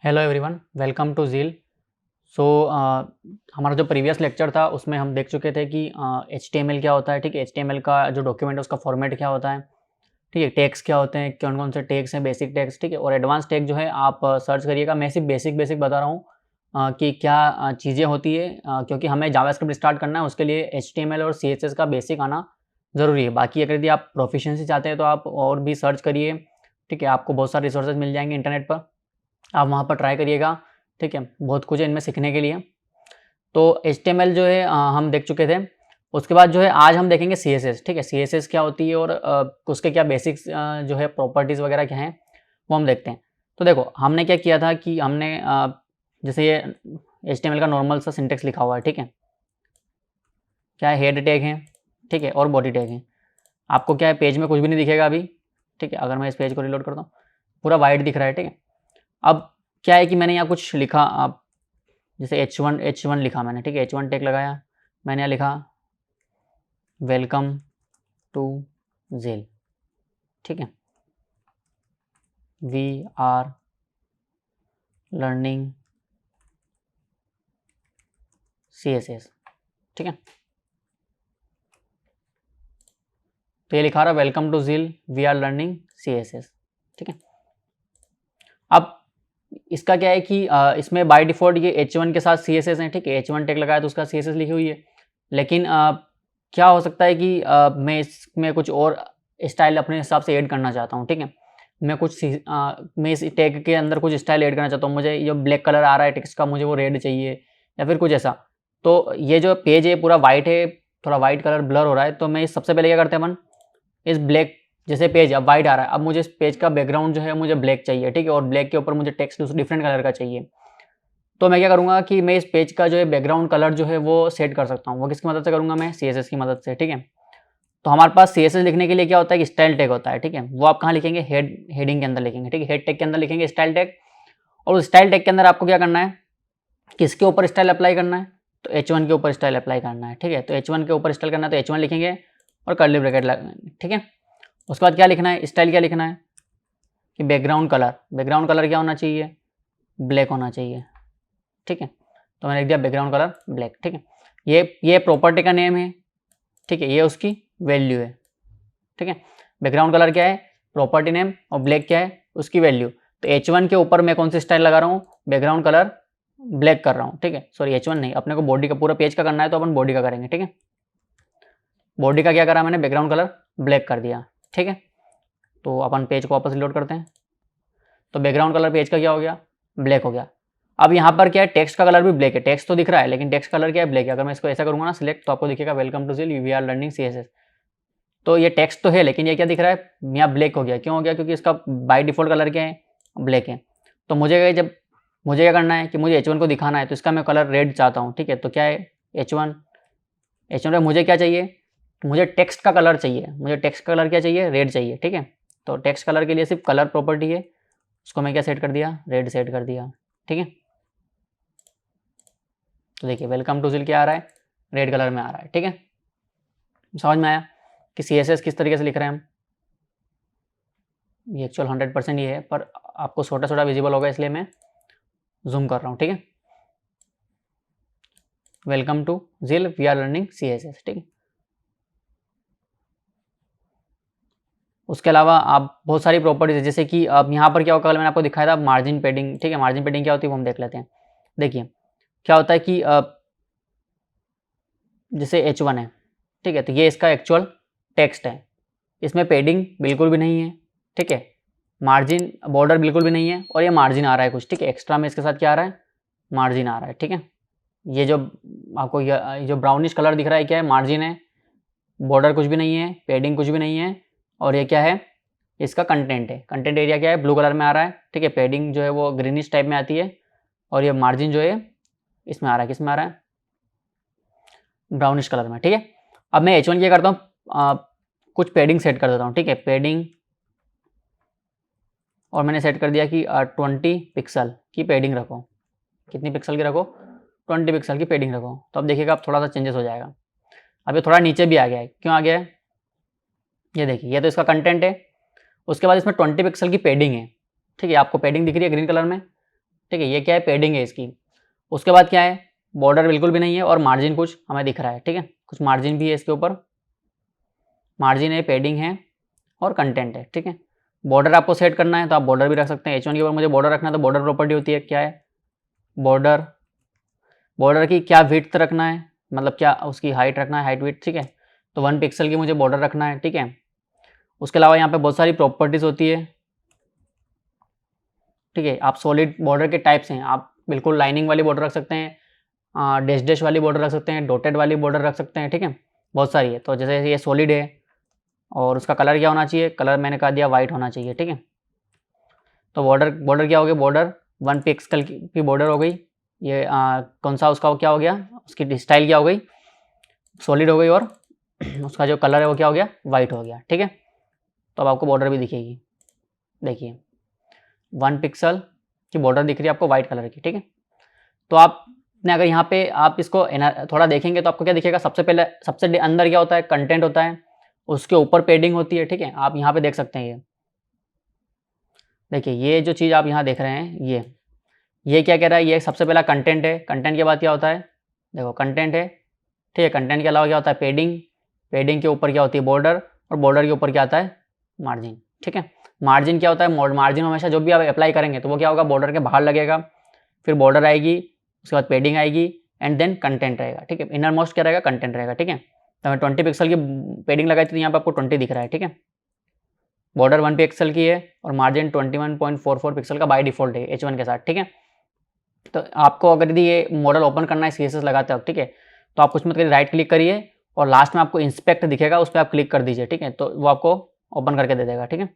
Hello everyone, welcome to Zeal. So हमारा जो previous lecture था उसमें हम देख चुके थे कि HTML क्या होता है। ठीक है, HTML का जो डॉक्यूमेंट है उसका फॉर्मेट क्या होता है। ठीक है, टैग्स क्या होते हैं, कौन कौन से टैग्स हैं, बेसिक टैग्स। ठीक है, और एडवांस टैग जो है आप सर्च करिएगा। मैं सिर्फ बेसिक बता रहा हूँ कि क्या चीज़ें होती है, क्योंकि हमें जावास्क्रिप्ट स्टार्ट करना है, उसके लिए HTML और CSS का बेसिक आना ज़रूरी है। बाकी अगर यदि आप प्रोफिशिएंसी चाहते हैं तो आप और भी सर्च करिए। ठीक है, आपको बहुत सारे रिसोर्सेज मिल जाएंगे इंटरनेट पर, आप वहाँ पर ट्राई करिएगा। ठीक है, बहुत कुछ है इनमें सीखने के लिए। तो HTML जो है हम देख चुके थे। उसके बाद जो है आज हम देखेंगे CSS। ठीक है, CSS क्या होती है और उसके क्या बेसिक्स जो है प्रॉपर्टीज़ वगैरह क्या हैं वो हम देखते हैं। तो देखो हमने क्या किया था कि हमने जैसे ये HTML का नॉर्मल सा सिंटेक्स लिखा हुआ है। ठीक है, क्या है, हेड टैग है। ठीक है, और बॉडी टैग है। आपको क्या है, पेज में कुछ भी नहीं दिखेगा अभी। ठीक है, अगर मैं इस पेज को रिलोड करता हूँ पूरा वाइट दिख रहा है। ठीक है, अब क्या है कि मैंने यहाँ कुछ लिखा, आप जैसे H1 लिखा मैंने। ठीक है, H1 टैग लगाया मैंने, यहाँ लिखा वेलकम टू ज़ील। ठीक है, वी आर लर्निंग CSS। ठीक है, तो ये लिखा रहा welcome to Zeal, we are learning CSS। ठीक है, अब इसका क्या है कि इसमें बाय डिफ़ॉल्ट ये H1 के साथ CSS है। ठीक है, H1 टैग लगाया तो उसका CSS लिखी हुई है। लेकिन क्या हो सकता है कि मैं इसमें कुछ और स्टाइल अपने हिसाब से ऐड करना चाहता हूँ। ठीक है, मैं इस टैग के अंदर कुछ स्टाइल ऐड करना चाहता हूँ। मुझे ये ब्लैक कलर आ रहा है टेक्स्ट का, मुझे वो रेड चाहिए या फिर कुछ ऐसा। तो ये जो पेज है पूरा वाइट है, थोड़ा वाइट कलर ब्लर हो रहा है। तो मैं सबसे पहले क्या करते हैं अपन, इस ब्लैक जैसे पेज अब वाइट आ रहा है, अब मुझे इस पेज का बैकग्राउंड जो है मुझे ब्लैक चाहिए। ठीक है, और ब्लैक के ऊपर मुझे टेक्स्ट डिफरेंट कलर का चाहिए। तो मैं क्या करूँगा कि मैं इस पेज का जो है बैकग्राउंड कलर जो है वो सेट कर सकता हूँ। वो किसकी मदद से करूँगा, मैं CSS की मदद से। ठीक है, तो हमारे पास CSS लिखने के लिए क्या होता है कि स्टाइल टैग होता है। ठीक है, वो आप कहाँ लिखेंगे, हेडिंग के अंदर लिखेंगे। ठीक है, हेड टैग के अंदर लिखेंगे स्टाइल टैग। और उस स्टाइल टैग के अंदर आपको क्या करना है, किसके ऊपर स्टाइल अप्लाई करना है, तो H1 के ऊपर स्टाइल अप्लाई करना है। ठीक है, तो H1 के ऊपर स्टाइल करना है तो H1 लिखेंगे और कर्ली ब्रैकेट लगाएंगे। ठीक है, उसके बाद क्या लिखना है, स्टाइल क्या लिखना है कि बैकग्राउंड कलर क्या होना चाहिए, ब्लैक होना चाहिए। ठीक है, तो मैंने लिख दिया बैकग्राउंड कलर ब्लैक। ठीक है, ये प्रॉपर्टी का नेम है। ठीक है, ये उसकी वैल्यू है। ठीक है, बैकग्राउंड कलर क्या है, प्रॉपर्टी नेम, और ब्लैक क्या है, उसकी वैल्यू। तो H1 के ऊपर मैं कौन सी स्टाइल लगा रहा हूँ, बैकग्राउंड कलर ब्लैक कर रहा हूँ। ठीक है, सॉरी H1 नहीं, अपने को बॉडी का पूरा पेज का करना है तो अपन बॉडी का करेंगे। ठीक है, बॉडी का क्या करा मैंने, बैकग्राउंड कलर ब्लैक कर दिया। ठीक है, तो अपन पेज को वापस लोड करते हैं। तो बैकग्राउंड कलर पेज का क्या हो गया, ब्लैक हो गया। अब यहाँ पर क्या है, टेक्स्ट का कलर भी ब्लैक है। टेक्स्ट तो दिख रहा है लेकिन टेक्स्ट कलर क्या है, ब्लैक है। अगर मैं इसको ऐसा करूँगा ना सिलेक्ट, तो आपको दिखेगा welcome to Zeal, we are learning CSS। तो ये टेक्स्ट तो है लेकिन ये क्या दिख रहा है, यहाँ ब्लैक हो गया। क्यों हो गया, क्योंकि इसका बाय डिफॉल्ट कलर क्या है, ब्लैक है। तो मुझे क्या करना है कि मुझे H1 को दिखाना है तो इसका मैं कलर रेड चाहता हूँ। ठीक है, तो क्या है, H1 पे मुझे क्या चाहिए, मुझे टेक्स्ट का कलर चाहिए। मुझे टेक्स्ट का कलर क्या चाहिए, रेड चाहिए। ठीक है, तो टेक्स्ट कलर के लिए सिर्फ कलर प्रॉपर्टी है, उसको मैं क्या सेट कर दिया, रेड सेट कर दिया। ठीक है, तो देखिए वेलकम टू ज़ील क्या आ रहा है, रेड कलर में आ रहा है। ठीक है, समझ में आया कि CSS किस तरीके से लिख रहे हैं हम। ये एक्चुअल 100% ये है, पर आपको छोटा छोटा विजिबल होगा इसलिए मैं जूम कर रहा हूँ। ठीक है, welcome to Zeal, we are learning CSS। ठीक है, उसके अलावा आप बहुत सारी प्रॉपर्टीज है, जैसे कि अब यहाँ पर क्या होगा, कल मैंने आपको दिखाया था मार्जिन पेडिंग। ठीक है, मार्जिन पेडिंग क्या होती है वो हम देख लेते हैं। देखिए क्या होता है कि जैसे H1 है। ठीक है, तो ये इसका एक्चुअल टेक्स्ट है, इसमें पेडिंग बिल्कुल भी नहीं है। ठीक है, मार्जिन बॉर्डर बिल्कुल भी नहीं है, और ये मार्जिन आ रहा है कुछ। ठीक है, एक्स्ट्रा में इसके साथ क्या आ रहा है, मार्जिन आ रहा है। ठीक है, ये जो आपको ये जो ब्राउनिश कलर दिख रहा है क्या है, मार्जिन है। बॉर्डर कुछ भी नहीं है, पेडिंग कुछ भी नहीं है, और ये क्या है, इसका कंटेंट है। कंटेंट एरिया क्या है, ब्लू कलर में आ रहा है। ठीक है, पेडिंग जो है वो ग्रीनिश टाइप में आती है, और ये मार्जिन जो है इसमें आ रहा है, किस में आ रहा है, ब्राउनिश कलर में। ठीक है, अब मैं H1 क्या करता हूँ, कुछ पेडिंग सेट कर देता हूँ। ठीक है, पेडिंग, और मैंने सेट कर दिया कि 20 पिक्सल की पेडिंग रखो। कितनी पिक्सल की रखो, 20 पिक्सल की पेडिंग रखो। तो अब देखिएगा, अब थोड़ा सा चेंजेस हो जाएगा। अब ये थोड़ा नीचे भी आ गया है, क्यों आ गया है, ये देखिए, ये तो इसका कंटेंट है। उसके बाद इसमें 20 पिक्सल की पेडिंग है। ठीक है, आपको पेडिंग दिख रही है ग्रीन कलर में, ठीक है, ये क्या है, पेडिंग है इसकी। उसके बाद क्या है, बॉर्डर बिल्कुल भी नहीं है और मार्जिन कुछ हमें दिख रहा है, ठीक है, कुछ मार्जिन भी है इसके ऊपर, मार्जिन है, पेडिंग है और कंटेंट है, ठीक है। बॉर्डर आपको सेट करना है तो आप बॉर्डर भी रख सकते हैं। H1 के ऊपर मुझे बॉर्डर रखना है तो बॉर्डर प्रॉपर्टी होती है, क्या है, बॉर्डर, बॉर्डर की क्या विड्थ रखना है, मतलब क्या उसकी हाइट रखना है, हाइट विड्थ, ठीक है। तो 1 पिक्सल की मुझे बॉर्डर रखना है, ठीक है। उसके अलावा यहाँ पे बहुत सारी प्रॉपर्टीज़ होती है, ठीक है। आप सॉलिड बॉर्डर के टाइप्स हैं, आप बिल्कुल लाइनिंग वाली बॉर्डर रख सकते हैं, डैश डैश वाली बॉर्डर रख सकते हैं, डॉटेड वाली बॉर्डर रख सकते हैं, ठीक है, बहुत सारी है। तो जैसे ये सॉलिड है और उसका कलर क्या होना चाहिए, कलर मैंने कहा दिया वाइट होना चाहिए, ठीक है। तो बॉर्डर बॉर्डर क्या हो गया, बॉर्डर 1 पिक्सल की बॉर्डर हो गई। ये कौन सा उसका क्या हो गया, उसकी स्टाइल क्या हो गई, सॉलिड हो गई, और उसका जो कलर है वो क्या हो गया, वाइट हो गया, ठीक है। तो अब आपको बॉर्डर भी दिखेगी, देखिए 1 पिक्सल की बॉर्डर दिख रही है आपको वाइट कलर की, ठीक है। तो आपने अगर यहाँ पे आप इसको थोड़ा देखेंगे तो आपको क्या दिखेगा, सबसे पहले सबसे अंदर क्या होता है, कंटेंट होता है, उसके ऊपर पेडिंग होती है, ठीक है। आप यहाँ पे देख सकते हैं, ये देखिए, ये जो चीज़ आप यहाँ देख रहे हैं, ये क्या कह रहा है, ये सबसे पहला कंटेंट है। कंटेंट के बाद क्या होता है, देखो कंटेंट है, ठीक है। कंटेंट के अलावा क्या होता है, पेडिंग, पेडिंग के ऊपर क्या होती है, बॉर्डर, और बॉर्डर के ऊपर क्या आता है, मार्जिन, ठीक है। मार्जिन क्या होता है, मार्जिन हमेशा जो भी आप अप्लाई करेंगे तो वो क्या होगा, बॉर्डर के बाहर लगेगा, फिर बॉर्डर आएगी, उसके बाद पेडिंग आएगी, एंड देन कंटेंट रहेगा, ठीक है। इनर मोस्ट क्या रहेगा, कंटेंट रहेगा, ठीक है। तो मैं 20 पिक्सल की पेडिंग लगाई थी तो यहाँ पे आपको 20 दिख रहा है, ठीक है। बॉर्डर 1 पिक्सल की है और मार्जिन 21.44 पिक्सल का बाय डिफॉल्ट है H1 के साथ, ठीक है। तो आपको अगर यदि ये मॉडल ओपन करना है CSS लगाते हो, ठीक है, तो आप कुछ मत करिए, राइट क्लिक करिए और लास्ट में आपको इंस्पेक्ट दिखेगा, उस पर आप क्लिक कर दीजिए, ठीक है। तो वो आपको ओपन करके दे देगा, ठीक है।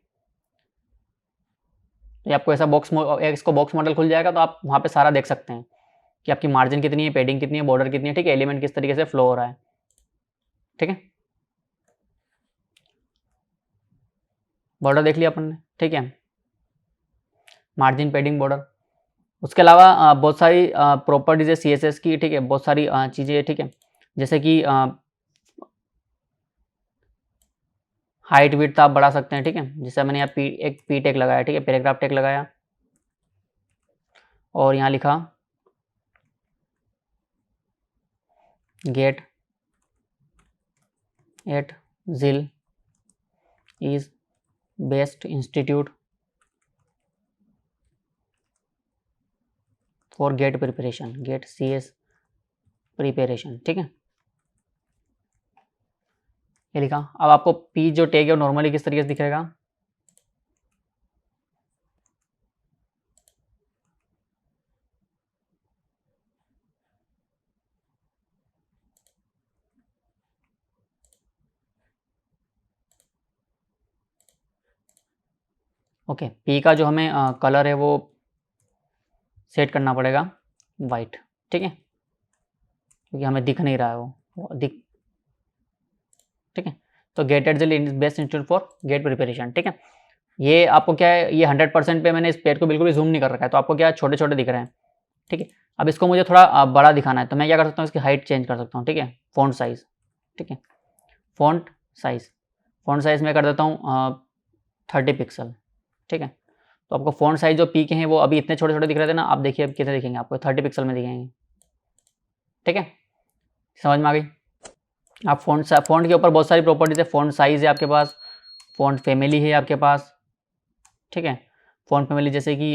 ये आपको ऐसा इसको बॉक्स मॉडल खुल जाएगा, तो आप वहाँ पे सारा देख सकते हैं कि आपकी मार्जिन कितनी है, पेडिंग कितनी है, बॉर्डर कितनी है, ठीक है, एलिमेंट किस तरीके से फ्लो हो रहा है, ठीक है। बॉर्डर देख लिया अपन ने, ठीक है, मार्जिन, पेडिंग, बॉर्डर। उसके अलावा बहुत सारी प्रॉपर्टीज है CSS की, ठीक है, बहुत सारी चीज़ें है, ठीक है, जैसे कि हाइट विड्थ आप बढ़ा सकते हैं, ठीक है। जैसे मैंने यहाँ एक पी टैग लगाया, ठीक है, पैराग्राफ टैग लगाया और यहाँ लिखा GATE at ZIL is best institute for GATE preparation, GATE CS preparation, ठीक है, ये लिखा। अब आपको पी जो टैग है वो नॉर्मली किस तरीके से दिखेगा, ओके। पी का जो हमें कलर है वो सेट करना पड़ेगा वाइट, ठीक है, क्योंकि हमें दिख नहीं रहा है वो दिख, ठीक है। तो GATE at ZIL is best institute for GATE preparation, ठीक है। ये आपको क्या है, ये 100% पे मैंने इस पेज को बिल्कुल भी जूम नहीं कर रखा है, तो आपको क्या छोटे छोटे दिख रहे हैं, ठीक है। अब इसको मुझे थोड़ा बड़ा दिखाना है तो मैं क्या कर सकता हूँ, इसकी हाइट चेंज कर सकता हूँ, ठीक है, फ़ॉन्ट साइज़, ठीक है, फ़ॉन्ट साइज़, फ़ॉन्ट साइज़ में कर देता हूँ 30 पिक्सल, ठीक है। तो आपको फ़ॉन्ट साइज़ जो पी के हैं वो अभी इतने छोटे छोटे दिख रहे थे ना, आप देखिए अब कितने दिखेंगे आपको, 30 पिक्सल में दिखेंगे, ठीक है, समझ में आ गई। आप फ़ॉन्ट के ऊपर बहुत सारी प्रॉपर्टीज़ है, फ़ॉन्ट साइज़ है आपके पास, फ़ॉन्ट फैमिली है आपके पास, ठीक है। फ़ॉन्ट फैमिली जैसे कि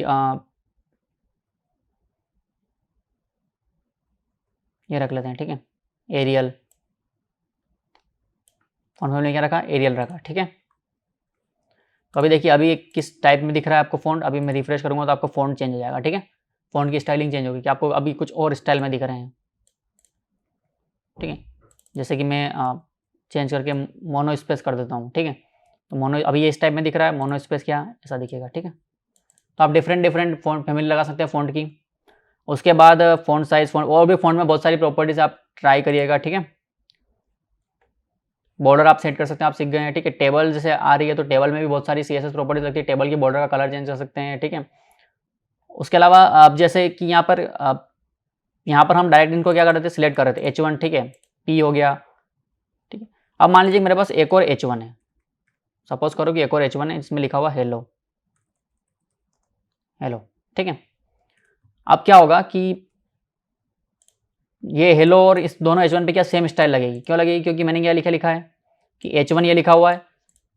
ये रख लेते हैं, ठीक है, एरियल, फ़ॉन्ट फैमिली क्या रखा, एरियल रखा, ठीक है। तो अभी देखिए अभी किस टाइप में दिख रहा है आपको फ़ॉन्ट, अभी मैं रिफ्रेश करूँगा तो आपको फ़ॉन्ट चेंज हो जाएगा, ठीक है। फ़ॉन्ट की स्टाइलिंग चेंज होगी कि आपको अभी कुछ और स्टाइल में दिख रहे हैं, ठीक है। जैसे कि मैं चेंज करके मोनो स्पेस कर देता हूँ, ठीक है। तो मोनो अभी ये इस टाइप में दिख रहा है, मोनो स्पेस क्या ऐसा दिखेगा, ठीक है। तो आप डिफरेंट फ़ॉन्ट फैमिली लगा सकते हैं फ़ॉन्ट की। उसके बाद फ़ॉन्ट साइज़, फ़ॉन्ट और भी फ़ॉन्ट में बहुत सारी प्रॉपर्टीज़ आप ट्राई करिएगा, ठीक है। बॉर्डर आप सेट कर सकते हैं, आप सीख गए हैं, ठीक है। टेबल जैसे आ रही है तो टेबल में भी बहुत सारी CSS प्रॉपर्टीज लगती है, टेबल की बॉर्डर का कलर चेंज कर सकते हैं, ठीक है। उसके अलावा आप जैसे कि यहाँ पर हम डायरेक्ट इनको क्या कर रहे थे, सिलेक्ट कर रहे थे H1, ठीक है, P हो गया, ठीक है। अब मान लीजिए मेरे पास एक और H1 है, सपोज करो कि एक और H1 है, इसमें लिखा हुआ हेलो, हेलो, ठीक है। अब क्या होगा कि ये हेलो और इस दोनों H1 पे क्या सेम स्टाइल लगेगी, क्यों लगेगी, क्योंकि मैंने क्या लिखा है कि H1 ये लिखा हुआ है,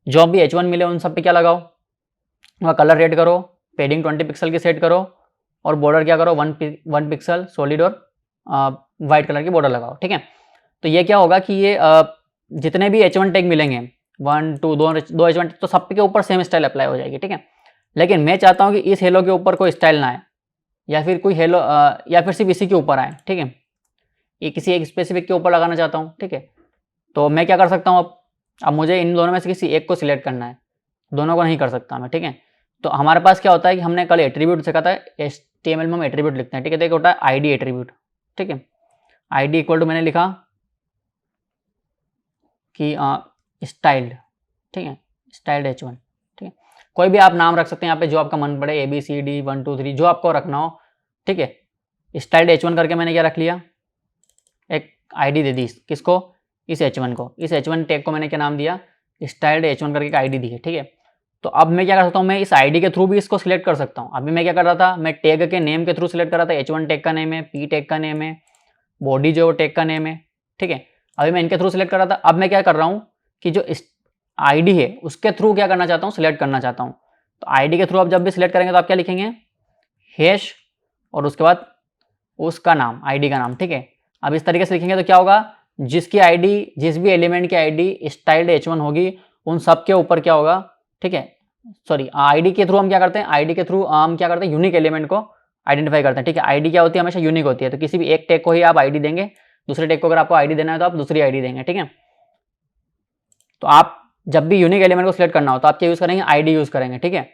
जो भी H1 मिले उन सब पे क्या लगाओ, वह कलर रेड करो, पेडिंग 20 पिक्सल की सेट करो, और बॉर्डर क्या करो 1 पिक्सल सॉलिड और वाइट कलर की बॉर्डर लगाओ, ठीक है। तो ये क्या होगा कि ये जितने भी H1 टैग मिलेंगे 1 2 दो H1 तो सब के ऊपर सेम स्टाइल अप्लाई हो जाएगी, ठीक है। लेकिन मैं चाहता हूँ कि इस हेलो के ऊपर कोई स्टाइल ना आए, या फिर कोई हेलो या फिर सिर्फ इसी के ऊपर आए, ठीक है। ये किसी एक स्पेसिफिक के ऊपर लगाना चाहता हूँ, ठीक है। तो मैं क्या कर सकता हूँ, अब मुझे इन दोनों में से किसी एक को सिलेक्ट करना है, दोनों को नहीं कर सकता मैं, ठीक है। तो हमारे पास क्या होता है कि हमने कल एट्रीब्यूट सीखा था, HTML में हम एट्रीब्यूट लिखते हैं, ठीक है। तो एक होता है आईडी एट्रीब्यूट, ठीक है। आईडी इक्वल टू मैंने लिखा कि स्टाइल्ड, ठीक है, स्टाइल्ड H1, ठीक है। कोई भी आप नाम रख सकते हैं यहाँ पे जो आपका मन पड़े, ABCD 1 2 3 जो आपको रखना हो, ठीक है। स्टाइल्ड H1 करके मैंने क्या रख लिया, एक आईडी दे दी, किसको, इस H1 को, इस H1 टैग को मैंने क्या नाम दिया, स्टाइल्ड H1 करके एक आईडी दी है, ठीक है। तो अब मैं क्या कर सकता हूँ, मैं इस आईडी के थ्रू भी इसको सिलेक्ट कर सकता हूँ। अभी मैं क्या कर रहा था, मैं टैग के नेम के थ्रू सिलेक्ट कर रहा था, H1 टैग का नेम है, P टैग का नेम है, बॉडी जो टैग का नेम है, ठीक है। अभी मैं इनके थ्रू सिलेक्ट कर रहा था, अब मैं क्या कर रहा हूँ कि जो आईडी है उसके थ्रू क्या करना चाहता हूँ, सिलेक्ट करना चाहता हूँ। तो आईडी के थ्रू आप जब भी सिलेक्ट करेंगे तो आप क्या लिखेंगे, हैश और उसके बाद उसका नाम, आईडी का नाम, ठीक है। अब इस तरीके से लिखेंगे तो क्या होगा, जिसकी आईडी, जिस भी एलिमेंट की आईडी स्टाइल्ड H1 होगी उन सब के ऊपर क्या होगा, ठीक है। सॉरी, आईडी के थ्रू हम क्या करते हैं, आईडी के थ्रू हम क्या करते हैं, यूनिक एलिमेंट को आइडेंटिफाई करते हैं, ठीक है। आईडी क्या होती है, हमेशा यूनिक होती है। तो किसी भी एक टैग को ही आप आईडी देंगे, दूसरे टैग को अगर आपको आईडी देना है तो आप दूसरी आईडी देंगे, ठीक है। तो आप जब भी यूनिक एलिमेंट को सिलेक्ट करना हो तो आप क्या यूज करेंगे, आईडी यूज करेंगे, ठीक है।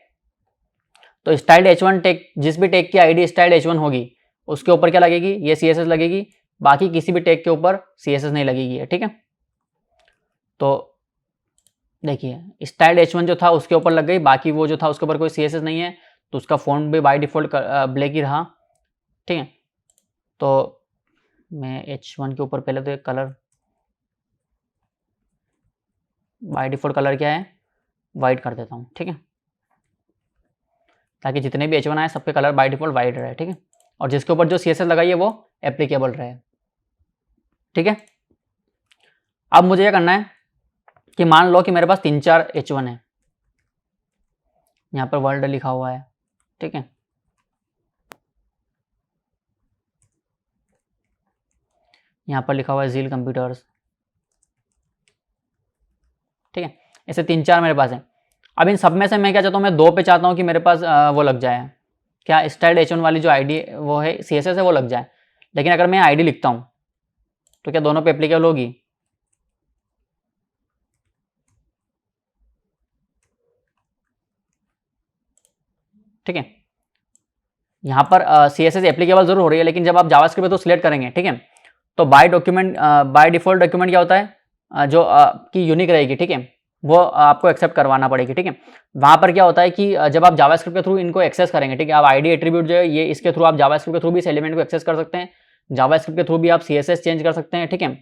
तो स्टाइल्ड H1 टैग, जिस भी टैग की आईडी स्टाइल्ड H1 होगी उसके ऊपर क्या लगेगी, ये CSS लगेगी, बाकी किसी भी टैग के ऊपर CSS नहीं लगेगी, ठीक है। तो देखिए स्टाइल्ड H1 जो था उसके ऊपर लग गई, बाकी वो जो था उसके ऊपर कोई CSS नहीं है, तो उसका फॉन्ट भी बाय डिफॉल्ट ब्लैक ही रहा, ठीक है। तो मैं H1 के ऊपर पहले तो एक कलर, बाय डिफॉल्ट कलर क्या है, वाइट कर देता हूँ, ठीक है, ताकि जितने भी H1 आए सबके कलर बाय डिफॉल्ट वाइट रहे, ठीक है। और जिसके ऊपर जो CSS लगाई है वो एप्लीकेबल रहे, ठीक है। अब मुझे क्या करना है कि मान लो कि मेरे पास 3-4 H1 है, यहाँ पर वर्ल्ड लिखा हुआ है, ठीक है। यहाँ पर लिखा हुआ है ज़ील कंप्यूटर्स, ठीक है। ऐसे 3-4 मेरे पास है। अब इन सब में से मैं क्या चाहता हूँ, मैं 2 पे चाहता हूँ कि मेरे पास वो लग जाए, क्या स्टाइल्ड H1 वाली जो आईडी वो है CSS है वो लग जाए। लेकिन अगर मैं आईडी लिखता हूँ तो क्या दोनों पे एप्लीकेबल होगी, ठीक है। यहाँ पर CSS एप्लीकेबल जरूर हो रही है, लेकिन जब आप जावास्क्रिप्ट पे तो सिलेक्ट करेंगे, ठीक है। तो by document, by default document क्या होता है, जो की यूनिक रहेगी, ठीक है, वो आपको एक्सेप्ट करवाना पड़ेगी, ठीक है। वहाँ पर क्या होता है कि जब आप जावास्क्रिप्ट के थ्रू इनको एक्सेस करेंगे, ठीक है, आप आईडी एट्रीब्यूट जो है ये इसके थ्रू आप जावास्क्रिप्ट के थ्रू भी इस एलिमेंट को एक्सेस कर सकते हैं, जावास्क्रिप्ट के थ्रू भी आप CSS चेंज कर सकते हैं, ठीक है।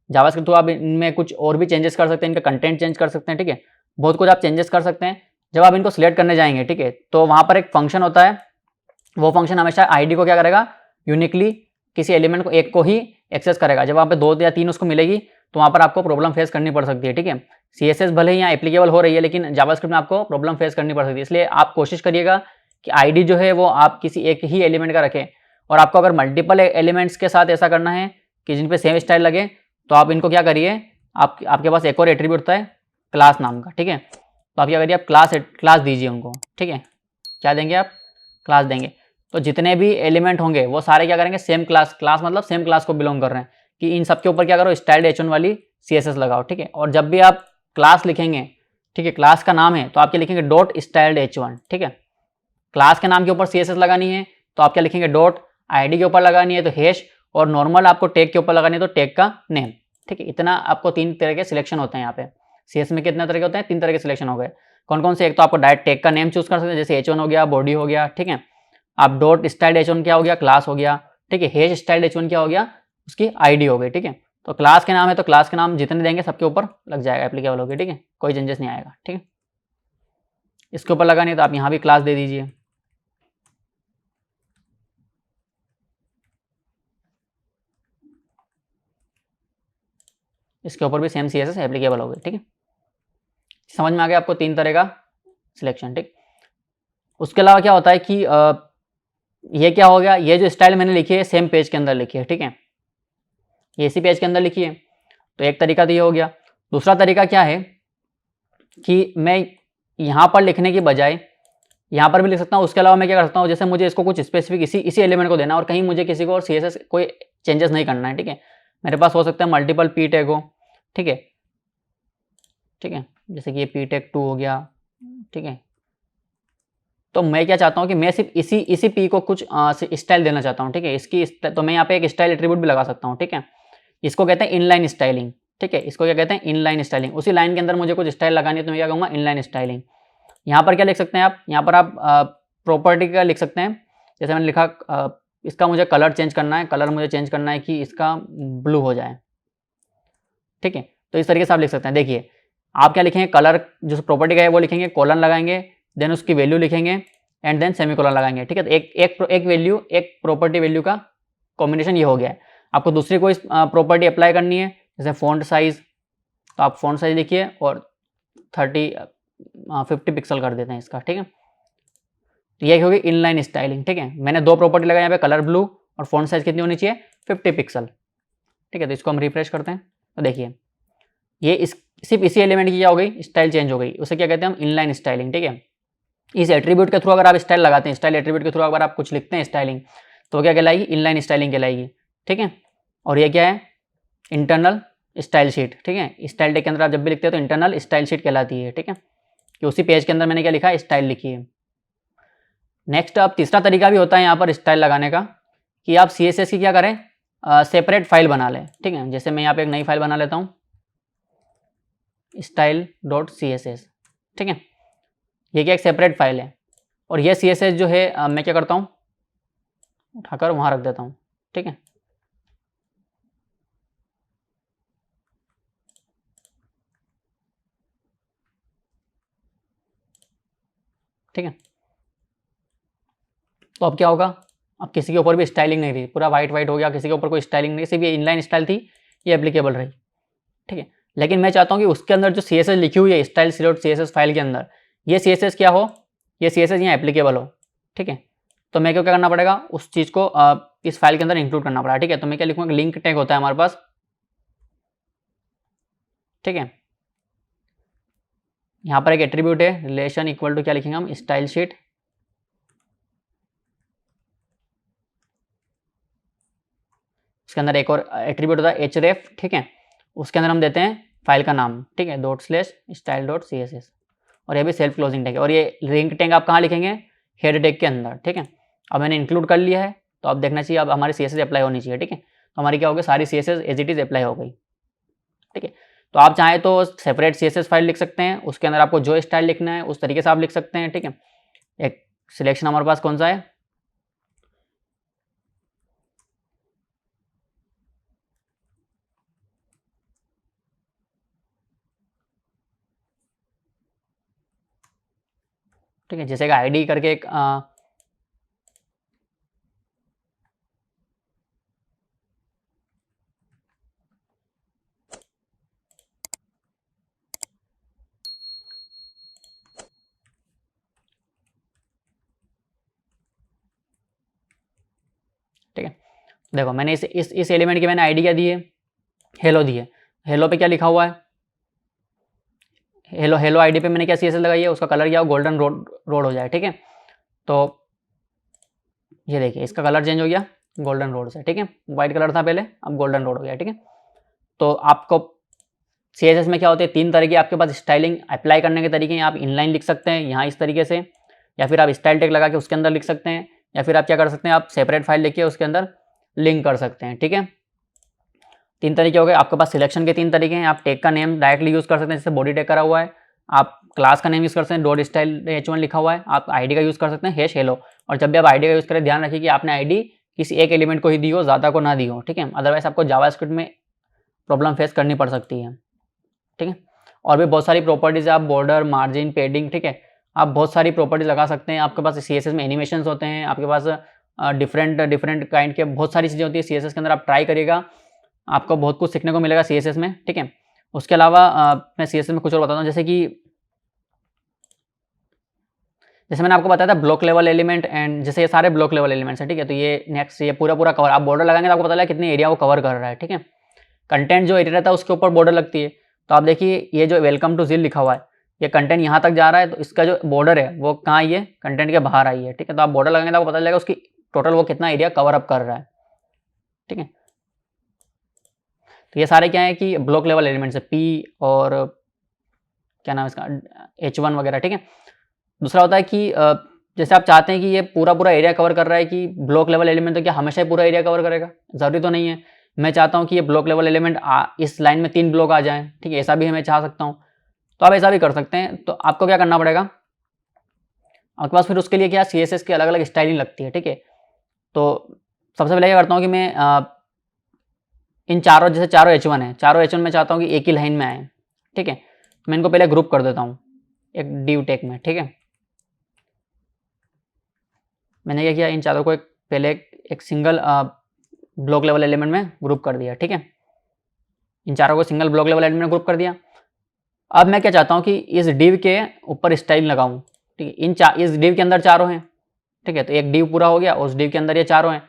जावास्क्रिप्ट थ्रू आप इनमें कुछ और भी चेंजेस कर सकते हैं, इनका कंटेंट चेंज कर सकते हैं, ठीक है, बहुत कुछ आप चेंजेस कर सकते हैं। जब आप इनको सिलेक्ट करने जाएंगे, ठीक है, तो वहाँ पर एक फंक्शन होता है, वो फंक्शन हमेशा आईडी को क्या करेगा, यूनिकली किसी एलिमेंट को एक को ही एक्सेस करेगा। जब वहाँ पे 2 या 3 उसको मिलेगी तो वहाँ पर आपको प्रॉब्लम फेस करनी पड़ सकती है, ठीक है। CSS भले ही यहाँ एप्लीकेबल हो रही है लेकिन जावास्क्रिप्ट में आपको प्रॉब्लम फेस करनी पड़ सकती है, इसलिए आप कोशिश करिएगा कि आईडी जो है वो आप किसी एक ही एलिमेंट का रखें। और आपको अगर मल्टीपल एलिमेंट्स के साथ ऐसा करना है कि जिन पे सेम स्टाइल लगे, तो आप इनको क्या करिए, आपके पास एक और एट्रीब्यूट होता है क्लास नाम का, ठीक है। तो आप क्या करिए, आप क्लास दीजिए उनको, ठीक है। क्या देंगे आप, क्लास देंगे। तो जितने भी एलिमेंट होंगे वो सारे क्या करेंगे, सेम क्लास मतलब सेम क्लास को बिलोंग कर रहे हैं, कि इन सब के ऊपर क्या करो, स्टाइल्ड H1 वाली CSS लगाओ, ठीक है। और जब भी आप क्लास लिखेंगे, ठीक है, क्लास का नाम है तो आप क्या लिखेंगे, डॉट स्टाइल्ड H1, ठीक है। क्लास के नाम के ऊपर CSS लगानी है तो आप क्या लिखेंगे, डॉट आईडी के ऊपर लगानी है तो हैश, और नॉर्मल आपको टैग के ऊपर लगानी है तो टैग का नेम, ठीक है। इतना आपको 3 तरह के सिलेक्शन होते हैं यहाँ पे। CSS में कितने तरह के होते हैं, 3 तरह के सिलेक्शन हो गए। कौन कौन से, एक तो आपको डायरेक्ट टैग का नेम चूज कर सकते हैं, जैसे H1 हो गया, बॉडी हो गया, ठीक है। आप डॉट स्टाइल्ड H1 क्या हो गया, क्लास हो गया, ठीक है। हैश स्टाइल्ड H1 क्या हो गया, उसकी आईडी हो गई, ठीक है। तो क्लास के नाम है तो क्लास के नाम जितने देंगे सबके ऊपर लग जाएगा, एप्लीकेबल होगी, ठीक है, कोई चेंजेस नहीं आएगा, ठीक है। इसके ऊपर लगानी है तो आप यहाँ भी क्लास दे दीजिए, इसके ऊपर भी सेम CSS एप्लीकेबल होगी। ठीक है, समझ में आ गया आपको 3 तरह का सिलेक्शन। ठीक, उसके अलावा क्या होता है कि ये क्या हो गया, ये जो स्टाइल मैंने लिखी है सेम पेज के अंदर लिखी है। ठीक है, ये इसी पेज के अंदर लिखी है, तो एक तरीका तो ये हो गया। दूसरा तरीका क्या है कि मैं यहाँ पर लिखने की बजाय यहाँ पर भी लिख सकता हूँ। उसके अलावा मैं क्या कर सकता हूँ, जैसे मुझे इसको कुछ स्पेसिफिक इसी एलिमेंट को देना और कहीं मुझे किसी को और CSS कोई चेंजेस नहीं करना है। ठीक है, मेरे पास हो सकता है मल्टीपल P टैग हो। ठीक है, ठीक है, जैसे कि ये P टैग 2 हो गया। ठीक है, तो मैं क्या चाहता हूँ कि मैं सिर्फ इसी P को कुछ स्टाइल देना चाहता हूँ। ठीक है, इसकी तो मैं यहाँ पे एक स्टाइल एट्रीब्यूट भी लगा सकता हूँ। ठीक है, इसको कहते हैं इनलाइन स्टाइलिंग। ठीक है, इसको क्या कहते हैं, इनलाइन स्टाइलिंग। उसी लाइन के अंदर मुझे कुछ स्टाइल लगानी है तो मैं क्या कहूँगा, इनलाइन स्टाइलिंग। यहाँ पर क्या लिख सकते हैं आप, यहाँ पर आप प्रॉपर्टी का लिख सकते हैं। जैसे मैंने लिखा इसका मुझे कलर चेंज करना है, कलर मुझे चेंज करना है कि इसका ब्लू हो जाए। ठीक है, तो इस तरीके से आप लिख सकते हैं। देखिए आप क्या लिखेंगे, कलर जो प्रॉपर्टी का है वो लिखेंगे, कॉलन लगाएंगे, देन उसकी वैल्यू लिखेंगे एंड देन सेमीकोलन लगाएंगे। ठीक है, तो एक वैल्यू, एक प्रॉपर्टी वैल्यू का कॉम्बिनेशन ये हो गया है। आपको दूसरी कोई प्रॉपर्टी अप्लाई करनी है, जैसे फॉन्ट साइज, तो आप फॉन्ट साइज लिखिए और 50 पिक्सल कर देते हैं इसका। ठीक है, तो ये होगी इनलाइन स्टाइलिंग। ठीक है, मैंने 2 प्रॉपर्टी लगाई यहाँ पे, कलर ब्लू और फॉन्ट साइज कितनी होनी चाहिए, 50 पिक्सल। ठीक है, तो इसको हम रिफ्रेश करते हैं तो देखिए ये सिर्फ इसी एलिमेंट की क्या हो गई, स्टाइल चेंज हो गई। उसे क्या कहते हैं हम, इनलाइन स्टाइलिंग। ठीक है, इस एट्रीब्यूट के थ्रू अगर आप स्टाइल लगाते हैं, स्टाइल एट्रीब्यूट के थ्रू अगर आप कुछ लिखते हैं स्टाइलिंग, तो क्या कहलाएगी, इनलाइन स्टाइलिंग कहलाएगी। ठीक है, और ये क्या है, इंटरनल स्टाइल शीट। ठीक है, स्टाइल टैग के अंदर आप जब भी लिखते हैं तो इंटरनल स्टाइल शीट कहलाती है। ठीक है, कि उसी पेज के अंदर मैंने क्या लिखा है, स्टाइल लिखी है। नेक्स्ट अब तीसरा तरीका भी होता है यहाँ पर स्टाइल लगाने का, कि आप CSS की क्या करें, सेपरेट फाइल बना लें। ठीक है, जैसे मैं यहाँ पे एक नई फाइल बना लेता हूँ, style.css। ठीक है, ये क्या एक सेपरेट फाइल है और ये CSS जो है मैं क्या करता हूँ, उठाकर वहाँ रख देता हूँ। ठीक है, ठीक है, तो अब क्या होगा, अब किसी के ऊपर भी स्टाइलिंग नहीं रही, पूरा वाइट हो गया, किसी के ऊपर कोई स्टाइलिंग नहीं, सिर्फ ये इनलाइन स्टाइल थी, ये एप्लीकेबल रही। ठीक है, लेकिन मैं चाहता हूँ कि उसके अंदर जो CSS लिखी हुई है style.css फाइल के अंदर, ये CSS क्या हो, ये CSS यहाँ एप्लीकेबल हो। ठीक है, तो मैं क्या करना पड़ेगा, उस चीज़ को इस फाइल के अंदर इंक्लूड करना पड़ा। ठीक है, तो मैं क्या लिखूँगा, लिंक टैग होता है हमारे पास। ठीक है, यहाँ पर एक एट्रीब्यूट है रिलेशन इक्वल टू क्या लिखेंगे हम, स्टाइल शीट। उसके अंदर एक और एट्रीब्यूट होता है href। ठीक है, उसके अंदर हम देते हैं फाइल का नाम। ठीक है, ./style.css, और ये भी सेल्फ क्लोजिंग टैग है। और ये लिंक टैग आप कहाँ लिखेंगे, हेड टैग के अंदर। ठीक है, अब मैंने इंक्लूड कर लिया है तो अब देखना चाहिए अब हमारी CSS अप्लाई होनी चाहिए। ठीक है, तो हमारी क्या होगी, सारी CSS as it is apply हो गई। ठीक है, तो आप चाहें तो सेपरेट CSS फाइल लिख सकते हैं, उसके अंदर आपको जो स्टाइल लिखना है उस तरीके से आप लिख सकते हैं। ठीक है, एक सिलेक्शन हमारे पास कौन सा है, ठीक है, जैसे ID करके एक ठीक है, देखो मैंने इस एलिमेंट की मैंने ID क्या दी है, हेलो दी है। हेलो पे क्या लिखा हुआ है, हेलो ID पे मैंने क्या CSS लगाई है, उसका कलर क्या हो, गोल्डन रोड हो जाए। ठीक है, तो ये देखिए इसका कलर चेंज हो गया गोल्डन रोड से। ठीक है, व्हाइट कलर था पहले, अब गोल्डन रोड हो गया। ठीक है, तो आपको CSS में क्या होते हैं, 3 तरह की आपके पास स्टाइलिंग अप्लाई करने के तरीके हैं। आप इनलाइन लिख सकते हैं यहाँ इस तरीके से, या फिर आप स्टाइल टैग लगा के उसके अंदर लिख सकते हैं, या फिर आप क्या कर सकते हैं, आप सेपरेट फाइल लिखिए उसके अंदर लिंक कर सकते हैं। ठीक है, 3 तरीके हो गए आपके पास। सिलेक्शन के 3 तरीके हैं, आप टैग का नेम डायरेक्टली यूज़ कर सकते हैं, जैसे बॉडी टैग करा हुआ है। आप क्लास का नेम यूज़ कर सकते हैं, .style.h1 लिखा हुआ है। आप ID का यूज़ कर सकते हैं, #hello। और जब भी आप ID का यूज़ करें ध्यान रखिए कि आपने ID किसी एक एलिमेंट को ही दी हो, ज़्यादा को ना दी हो। ठीक है, अदरवाइज आपको जावास्क्रिप्ट में प्रॉब्लम फेस करनी पड़ सकती है। ठीक है, और भी बहुत सारी प्रॉपर्टीज़ है, आप बॉर्डर, मार्जिन, पेडिंग, ठीक है, आप बहुत सारी प्रॉपर्टीज लगा सकते हैं। आपके पास CSS में एनिमेशंस होते हैं, आपके पास डिफरेंट काइंड के बहुत सारी चीज़ें होती है CSS के अंदर। आप ट्राई करिएगा, आपको बहुत कुछ सीखने को मिलेगा CSS में। ठीक है, उसके अलावा मैं CSS में कुछ और बताता हूँ, जैसे मैंने आपको बताया था ब्लॉक लेवल एलिमेंट, एंड जैसे ये सारे ब्लॉक लेवल एलिमेंट्स हैं, ठीक है। तो ये नेक्स्ट ये पूरा कवर, आप बॉर्डर लगाएंगे तो आपको पता लगा कितनी एरिया वो कवर कर रहा है, ठीक है। कंटेंट जो एरिया रहता है उसके ऊपर बॉर्डर लगती है। तो आप देखिए ये जो वेलकम टू ज़िल लिखा हुआ है, ये कंटेंट यहाँ तक जा रहा है, तो इसका जो बॉर्डर है वो कहाँ आई है, कंटेंट के बाहर आई है, ठीक है। तो आप बॉर्डर लगाएंगे तो आपको पता चलेगा उसकी टोटल वो कितना एरिया कवर अप कर रहा है, ठीक है। तो ये सारे क्या है कि ब्लॉक लेवल एलिमेंट्स है, P और क्या नाम है इसका, H1 वगैरह, ठीक है। दूसरा होता है कि जैसे आप चाहते हैं कि ये पूरा एरिया कवर कर रहा है, कि ब्लॉक लेवल एलिमेंट तो क्या हमेशा ही पूरा एरिया कवर करेगा, ज़रूरी तो नहीं है। मैं चाहता हूँ कि ये ब्लॉक लेवल एलिमेंट इस लाइन में 3 ब्लॉक आ जाएं, ठीक है, ऐसा भी मैं चाह सकता हूँ। तो आप ऐसा भी कर सकते हैं। तो आपको क्या करना पड़ेगा, आपके पास फिर उसके लिए क्या CSS की अलग अलग स्टाइलिंग लगती है, ठीक है। तो सबसे पहले क्या करता हूँ कि मैं इन चारों, जैसे चारों H1 है, चारों H1 में चाहता हूँ कि एक ही लाइन में आए, ठीक है। तो मैं इनको पहले ग्रुप कर देता हूँ एक div टैग में, ठीक है। मैंने क्या किया, इन चारों को पहले एक सिंगल ब्लॉक लेवल एलिमेंट में ग्रुप कर दिया, ठीक है। इन चारों को सिंगल ब्लॉक लेवल एलिमेंट में ग्रुप कर दिया। अब मैं क्या चाहता हूँ कि इस div के ऊपर स्टाइल लगाऊँ, ठीक है। इस div के अंदर चारों हैं, ठीक है। तो एक div पूरा हो गया, उस div के अंदर ये चारों हैं।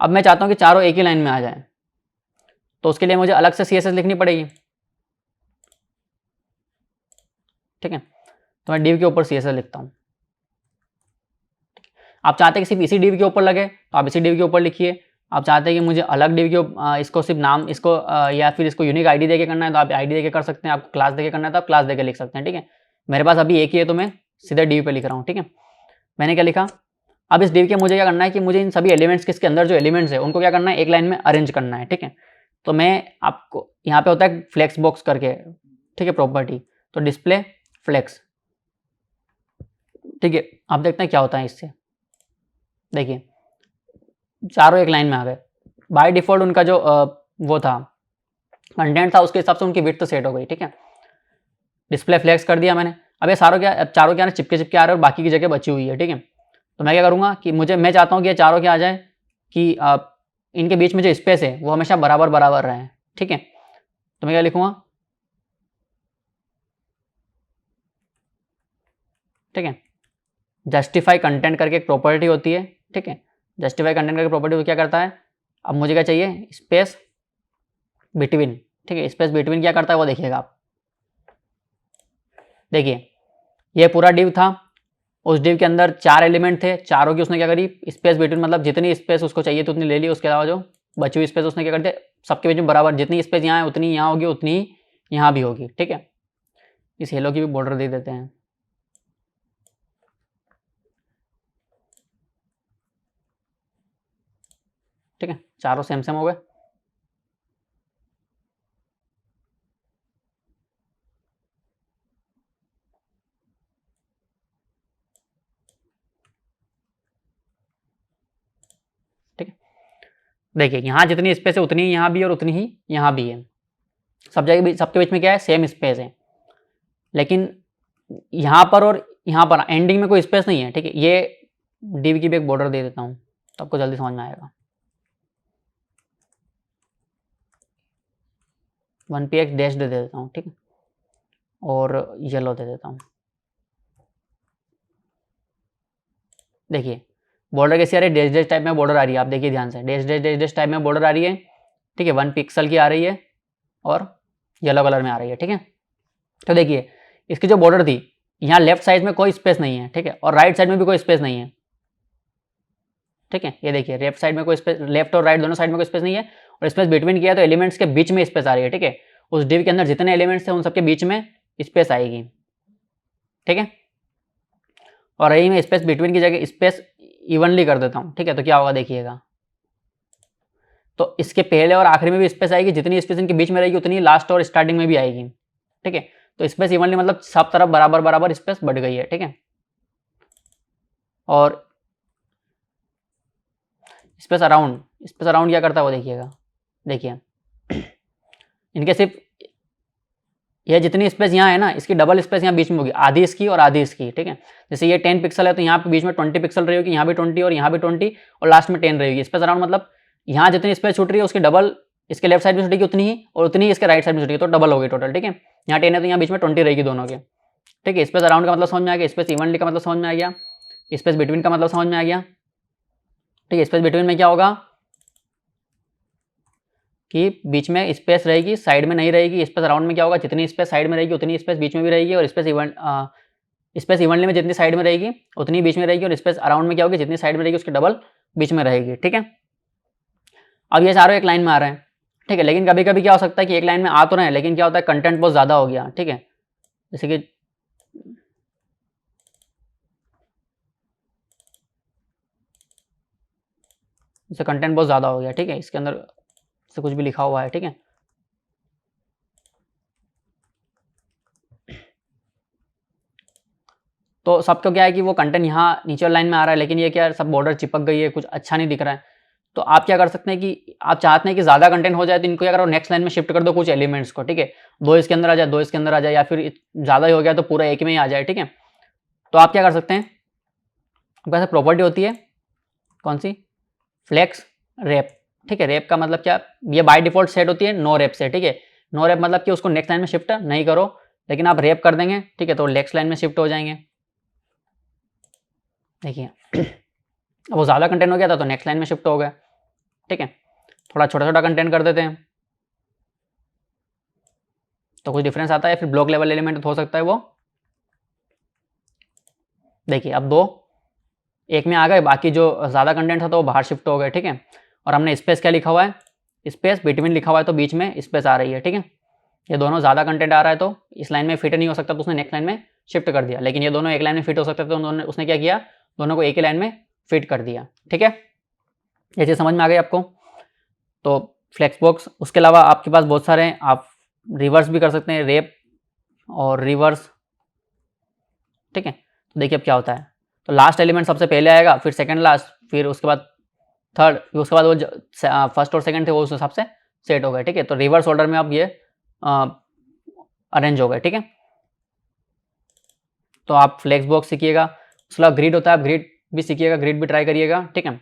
अब मैं चाहता हूँ कि चारों एक ही लाइन में आ जाएं, तो उसके लिए मुझे अलग से CSS लिखनी पड़ेगी, ठीक है। तो मैं div के ऊपर CSS लिखता हूँ। आप चाहते हैं कि सिर्फ इसी div के ऊपर लगे तो आप इसी div के ऊपर लिखिए। आप चाहते हैं कि मुझे अलग div के इसको सिर्फ नाम इसको या फिर इसको यूनिक ID देके करना है तो आप ID देके कर सकते हैं। आपको क्लास देके करना है तो आप क्लास देके लिख सकते हैं, ठीक है। मेरे पास अभी एक ही है तो मैं सीधे div पे लिख रहा हूँ, ठीक है। मैंने क्या लिखा, अब इस div के मुझे क्या करना है कि मुझे इन सभी एलिमेंट्स के इसके अंदर जो एलिमेंट्स है उनको क्या करना है, एक लाइन में अरेंज करना है, ठीक है। तो मैं आपको यहाँ पे होता है फ्लेक्स बॉक्स करके, ठीक है, प्रॉपर्टी, तो डिस्प्ले फ्लेक्स, ठीक है। आप देखते हैं क्या होता है इससे। देखिए चारों एक लाइन में आ गए। बाय डिफॉल्ट उनका जो वो था कंटेंट था उसके हिसाब से उनकी विड्थ सेट हो गई, ठीक है। डिस्प्ले फ्लेक्स कर दिया मैंने। अब ये चारों क्या चिपके चिपके आ रहे हैं और बाकी की जगह बची हुई है, ठीक है। तो मैं क्या करूँगा कि मैं चाहता हूँ कि ये चारों क्या आ जाए कि इनके बीच में जो स्पेस है वो हमेशा बराबर रहे, ठीक है। तो मैं क्या लिखूँगा, ठीक है, जस्टिफाई कंटेंट करके एक प्रॉपर्टी होती है, ठीक है। जस्टिफाई कंटेंट करके प्रॉपर्टी क्या करता है, अब मुझे क्या चाहिए, स्पेस बिटवीन, ठीक है। स्पेस बिटवीन क्या करता है वो देखिएगा आप। देखिए ये पूरा div था, उस div के अंदर 4 एलिमेंट थे, चारों की उसने क्या करी, स्पेस बिटवीन मतलब जितनी स्पेस उसको चाहिए थी उतनी ले ली। उसके अलावा जो बची हुई स्पेस उसने क्या कर दिया, सबके बीच में बराबर, जितनी स्पेस यहाँ है उतनी यहाँ होगी, उतनी ही यहाँ भी होगी, ठीक है। इस हेलो की भी बॉर्डर दे देते हैं, ठीक है। चारों सेम हो गए। ठीक है, देखिए यहाँ जितनी स्पेस है उतनी ही यहाँ भी और उतनी ही यहाँ भी है। सब जगह सबके बीच में क्या है, सेम स्पेस है। लेकिन यहाँ पर और यहाँ पर एंडिंग में कोई स्पेस नहीं है, ठीक है। ये div की भी एक बॉर्डर दे देता हूँ तो आपको जल्दी समझ में आएगा। 1px डैश दे देता हूँ, ठीक है, और येलो दे देता हूँ। देखिए बॉर्डर कैसी आ रही है, डैश डैश टाइप में बॉर्डर आ रही है। आप देखिए ध्यान से, dash dash dash dash type में बॉर्डर आ रही है, ठीक है। 1 पिक्सल की आ रही है और येलो कलर में आ रही है, ठीक है। तो देखिए इसकी जो बॉर्डर थी, यहाँ लेफ्ट साइड में कोई स्पेस नहीं है, ठीक है, और राइट साइड में भी कोई स्पेस नहीं है, ठीक है। ये देखिए लेफ्ट साइड में कोई स्पेस, लेफ्ट और राइट दोनों साइड में कोई स्पेस नहीं है, और स्पेस बिटवीन किया तो एलिमेंट्स के बीच में स्पेस आ रही है, ठीक है। उस div के अंदर जितने एलिमेंट्स थे उन सबके बीच में स्पेस आएगी, ठीक है। और यही मैं स्पेस बिटवीन की जगह स्पेस इवनली कर देता हूँ, ठीक है। तो क्या होगा देखिएगा, तो इसके पहले और आखिरी में भी स्पेस आएगी, जितनी स्पेस इनके बीच में रहेगी उतनी लास्ट और स्टार्टिंग में भी आएगी, ठीक है। तो स्पेस इवनली मतलब सब तरफ बराबर स्पेस बढ़ गई है, ठीक है। और स्पेस अराउंड क्या करता है वो देखिएगा। देखिए इनके सिर्फ ये जितनी स्पेस यहाँ है ना, इसकी डबल स्पेस यहाँ बीच में होगी, आधी इसकी और आधी इसकी, ठीक है। जैसे ये 10 पिक्सल है तो यहाँ पे बीच में 20 पिक्सल रही होगी, यहाँ भी 20 और यहाँ भी 20 और लास्ट में 10 रहेगी। स्पेस अराउंड मतलब यहाँ जितनी स्पेस छूट रही है उसकी डबल इसके लेफ्ट साइड में छुटेगी उतनी ही, और उतनी ही इसके राइट साइड में छुटेगी, तो डबल हो गई टोटल, ठीक है। यहाँ 10 है तो यहाँ बीच में 20 रहेगी दोनों के, ठीक है। स्पेस अराउंड का मतलब समझ में आ गया, स्पेस इवनली का मतलब समझ में आ गया, स्पेस बिटवीन का मतलब समझ में आ गया, ठीक है। स्पेस बिटवीन में क्या होगा कि बीच में स्पेस रहेगी, साइड में नहीं रहेगी। स्पेस अराउंड में क्या होगा, जितनी स्पेस साइड में रहेगी उतनी स्पेस बीच में भी रहेगी, और स्पेस इवनली में जितनी साइड में रहेगी उतनी बीच में रहेगी, और स्पेस अराउंड में क्या होगी, जितनी साइड में रहेगी उसके डबल बीच में रहेगी, ठीक है। अब ये चारों एक लाइन में आ रहे हैं, ठीक है। लेकिन कभी कभी क्या हो सकता है कि एक लाइन में आ तो रहे हैं, लेकिन क्या होता है कंटेंट बहुत ज़्यादा हो गया, ठीक है। जैसे कि कंटेंट बहुत ज़्यादा हो गया, ठीक है, इसके अंदर से कुछ भी लिखा हुआ है, ठीक है। तो सबको क्या है कि वो कंटेंट यहाँ नीचे लाइन में आ रहा है, लेकिन ये क्या सब बॉर्डर चिपक गई है, कुछ अच्छा नहीं दिख रहा है। तो आप क्या कर सकते हैं कि आप चाहते हैं कि ज़्यादा कंटेंट हो जाए, तो इनको अगर नेक्स्ट लाइन में शिफ्ट कर दो कुछ एलिमेंट्स को, ठीक है। 2 इसके अंदर आ जाए, 2 इसके अंदर आ जाए, या फिर ज़्यादा ही हो गया तो पूरा एक में ही आ जाए, ठीक है। तो आप क्या कर सकते हैं, आपके पास प्रॉपर्टी होती है कौन सी, फ्लेक्स रैप, ठीक है। रैप का मतलब क्या, ये बाय डिफॉल्ट सेट होती है नो रैप से, ठीक है। नो रैप मतलब कि उसको नेक्स्ट लाइन में शिफ्ट नहीं करो, लेकिन आप रैप कर देंगे, ठीक है, तो नेक्स्ट लाइन में शिफ्ट हो जाएंगे। देखिए अब वो ज़्यादा कंटेंट हो गया था तो नेक्स्ट लाइन में शिफ्ट हो गया, ठीक है। थोड़ा छोटा छोटा कंटेंट कर देते हैं तो कुछ डिफरेंस आता है, फिर ब्लॉक लेवल एलिमेंट हो सकता है वो। देखिए अब 2 एक में आ गए, बाकी जो ज़्यादा कंटेंट था तो वो बाहर शिफ्ट हो गए, ठीक है। और हमने स्पेस क्या लिखा हुआ है, स्पेस बिटवीन लिखा हुआ है, तो बीच में स्पेस आ रही है, ठीक है। ये दोनों ज़्यादा कंटेंट आ रहा है तो इस लाइन में फिट नहीं हो सकता, तो उसने नेक्स्ट लाइन में शिफ्ट कर दिया। लेकिन ये दोनों एक लाइन में फिट हो सकते थे, तो उन्होंने उसने क्या किया, दोनों को एक ही लाइन में फिट कर दिया, ठीक है। ये चीज़ समझ में आ गई आपको। तो फ्लेक्स बॉक्स, उसके अलावा आपके पास बहुत सारे हैं, आप रिवर्स भी कर सकते हैं, रेप और रिवर्स, ठीक है। तो देखिए अब क्या होता है, तो लास्ट एलिमेंट सबसे पहले आएगा, फिर सेकंड लास्ट, फिर उसके बाद थर्ड, फिर उसके बाद वो फर्स्ट और सेकंड थे वो उस हिसाब से सेट हो गए, ठीक है। तो रिवर्स ऑर्डर में अब ये अरेंज हो गए, ठीक है। तो आप फ्लेक्स बॉक्स सीखिएगा, उसके बाद ग्रिड होता है, आप ग्रिड भी सीखिएगा, ग्रिड भी ट्राई करिएगा, ठीक है।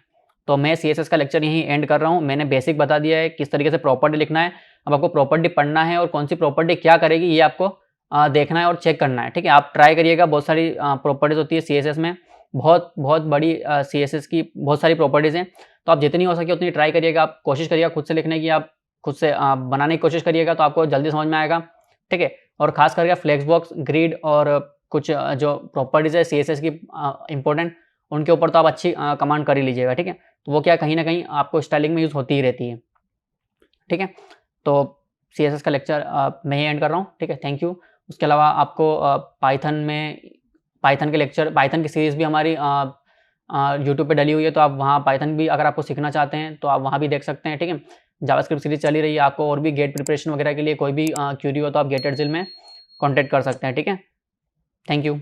तो मैं CSS का लेक्चर यहीं एंड कर रहा हूँ। मैंने बेसिक बता दिया है किस तरीके से प्रॉपर्टी लिखना है। अब आपको प्रॉपर्टी पढ़ना है और कौन सी प्रॉपर्टी क्या करेगी ये आपको देखना है और चेक करना है, ठीक है। आप ट्राई करिएगा, बहुत सारी प्रॉपर्टीज़ होती है CSS में, बहुत बहुत बड़ी CSS की बहुत सारी प्रॉपर्टीज़ हैं। तो आप जितनी हो सके उतनी ट्राई करिएगा, आप कोशिश करिएगा खुद से लिखने की, आप खुद से बनाने की कोशिश करिएगा, तो आपको जल्दी समझ में आएगा, ठीक है। और खास करके फ्लेक्स बॉक्स, ग्रिड और कुछ जो प्रॉपर्टीज़ है CSS की इंपॉर्टेंट, उनके ऊपर तो आप अच्छी कमांड कर ही लीजिएगा, ठीक है। तो वो क्या कहीं ना कहीं आपको स्टाइलिंग में यूज़ होती ही रहती है, ठीक है। तो CSS का लेक्चर मैं ही एंड कर रहा हूँ, ठीक है। Thank you. उसके अलावा आपको पाइथन में, पाइथन के लेक्चर, पाइथन की सीरीज़ भी हमारी यूट्यूब पे डली हुई है, तो आप वहाँ पाइथन भी अगर आपको सीखना चाहते हैं तो आप वहाँ भी देख सकते हैं, ठीक है। जावास्क्रिप्ट सीरीज चली रही है, आपको और भी गेट प्रिपरेशन वगैरह के लिए कोई भी क्यूरी हो तो आप गेट एटजिल में कॉन्टैक्ट कर सकते हैं, ठीक है। Thank you.